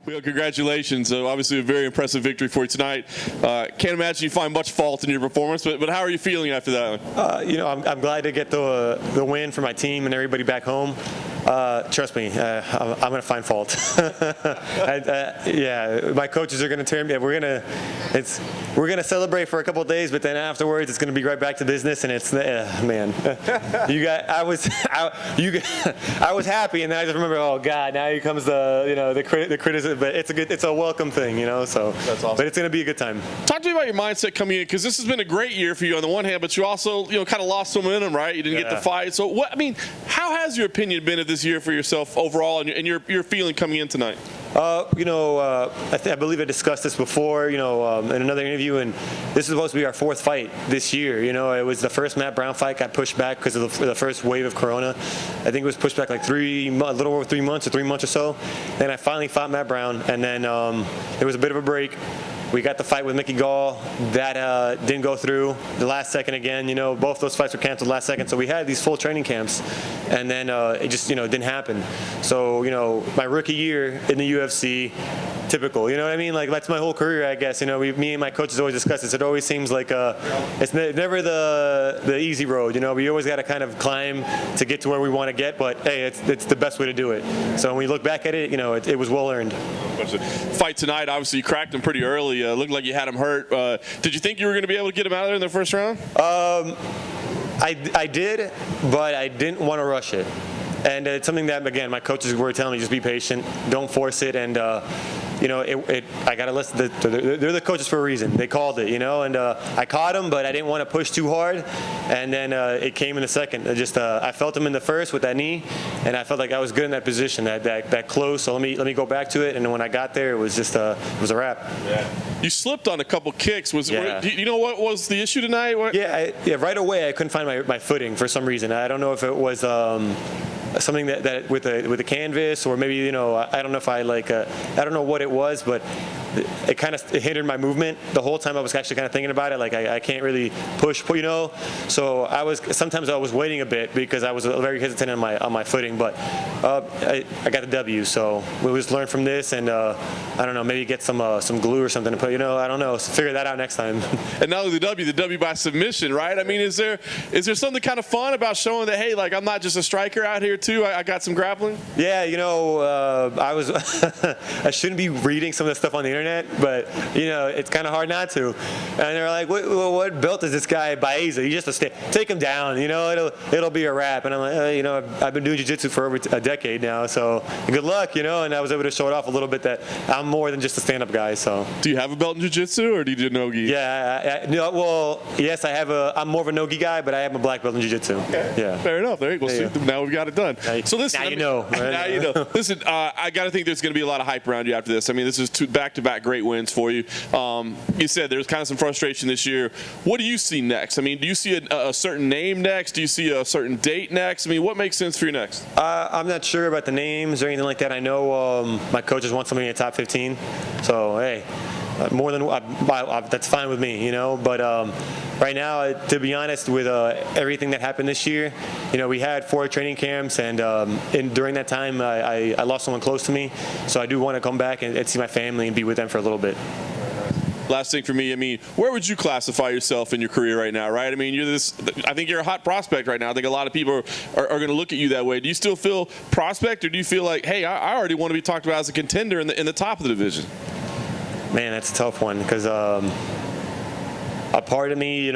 Well, congratulations. Obviously, a very impressive victory for you tonight. Can't imagine you find much fault in your performance, but how are you feeling after that one? I'm glad to get the win for my team and everybody back home. Trust me, I'm going to find fault. My coaches are going to turn me. We're going to celebrate for a couple of days, but then afterwards, it's going to be right back to business. And it's man, I was happy, and then I just remember, oh God, now here comes the criticism. But it's a welcome thing, So that's awesome. But it's going to be a good time. Talk to me about your mindset coming in, because this has been a great year for you on the one hand, but you also kind of lost some momentum, right? You didn't get the fight. So how has your opinion been of this year for yourself overall, and your feeling coming in tonight? I believe I discussed this before, in another interview, and this is supposed to be our fourth fight this year. It was the first Matt Brown fight got pushed back because of the first wave of Corona. I think it was pushed back like a little over 3 months or so. Then I finally fought Matt Brown, and then there was a bit of a break. We got the fight with Mickey Gall. That didn't go through the last second again. Both those fights were canceled last second. So we had these full training camps, and then it just didn't happen. So my rookie year in the UFC, typical. You know what I mean? Like that's my whole career, I guess. Me and my coaches always discuss this. It always seems like it's never the easy road. We always got to kind of climb to get to where we want to get. But hey, it's the best way to do it. So when we look back at it, it was well earned. Fight tonight, obviously you cracked him pretty early. Looked like you had him hurt. Did you think you were going to be able to get him out of there in the first round? I did, but I didn't want to rush it. And it's something that, again, my coaches were telling me, just be patient, don't force it. And, I got to listen. They're the coaches for a reason. They called it, and I caught him, but I didn't want to push too hard. And then it came in the second. I felt him in the first with that knee, and I felt like I was good in that position, that close. So let me go back to it. And when I got there, it was just it was a wrap. Yeah. You slipped on a couple kicks. Do you know what was the issue tonight? Right away I couldn't find my footing for some reason. I don't know if it was something that with the canvas, or maybe I don't know if I don't know what it was, but it kind of hindered my movement the whole time. I was actually kind of thinking about it, like I can't really push, So sometimes I was waiting a bit because I was very hesitant on my footing, but I got the W. So we just learn from this, and I don't know, maybe get some glue or something to put. I don't know. So figure that out next time. And not only the W by submission, right? I mean, is there something kind of fun about showing that, hey, I'm not just a striker out here too? I got some grappling. Yeah, I was I shouldn't be reading some of the stuff on the internet, but it's kind of hard not to. And they're like, what belt is this guy Baeza? You just take him down, it'll be a wrap. And I'm like, I've been doing jiu-jitsu for over a decade now, so good luck, And I was able to show it off a little bit that I'm more than just a stand-up guy. So. Do you have a belt in jiu-jitsu, or do you do no-gi? Yeah, yes, I'm more of a no-gi guy, but I have a black belt in jiu-jitsu. Okay. Yeah. Fair enough. There you go. So now we've got it done. So listen, now you know. Now you know. Listen, I got to think there's going to be a lot of hype around you after this. I mean, this is two back-to-back great wins for you. You said there's kind of some frustration this year. What do you see next? I mean, do you see a certain name next? Do you see a certain date next? I mean, what makes sense for you next? I'm not sure about the names or anything like that. I know my coaches want somebody in the top 15. So, hey, more than that's fine with me, But right now, to be honest, with everything that happened this year, we had 4 training camps, and during that time, I lost someone close to me. So I do want to come back and see my family and be with them for a little bit. Last thing for me, I mean, where would you classify yourself in your career right now, right? I mean, I think you're a hot prospect right now. I think a lot of people are going to look at you that way. Do you still feel prospect, or do you feel like, hey, I already want to be talked about as a contender in the top of the division? Man, that's a tough one, because a part of me,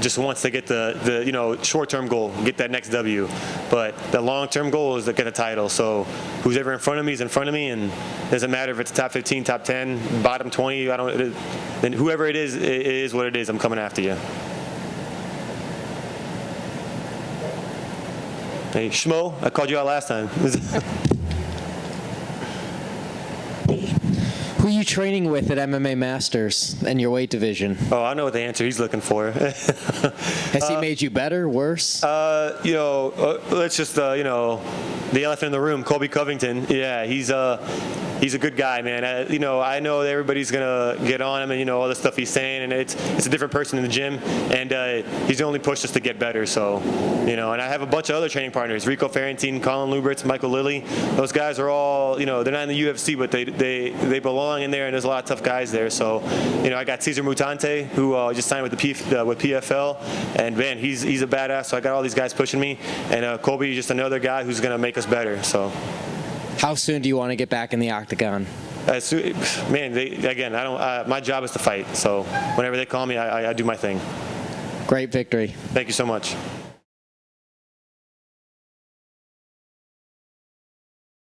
just wants to get the short-term goal, get that next W. But the long-term goal is to get a title. So who's ever in front of me is in front of me, and it doesn't matter if it's top 15, top 10, bottom 20. Then whoever it is what it is. I'm coming after you. Hey, Schmo, I called you out last time. Who are you training with at MMA Masters and your weight division? Oh, I know what the answer he's looking for. Has he made you better, worse? Let's just, the elephant in the room, Colby Covington. Yeah, he's he's a good guy, man. I know everybody's gonna get on him and all the stuff he's saying, and it's a different person in the gym, and he's only pushed us to get better. So, and I have a bunch of other training partners: Rico Ferrantine, Colin Lubertz, Michael Lilly. Those guys are all, they're not in the UFC, but they belong in there, and there's a lot of tough guys there. So, I got Cesar Mutante, who just signed with with PFL, and man, he's a badass. So I got all these guys pushing me, and Colby, just another guy who's gonna make us better. So. How soon do you want to get back in the octagon? Man, I don't. My job is to fight. So whenever they call me, I do my thing. Great victory. Thank you so much.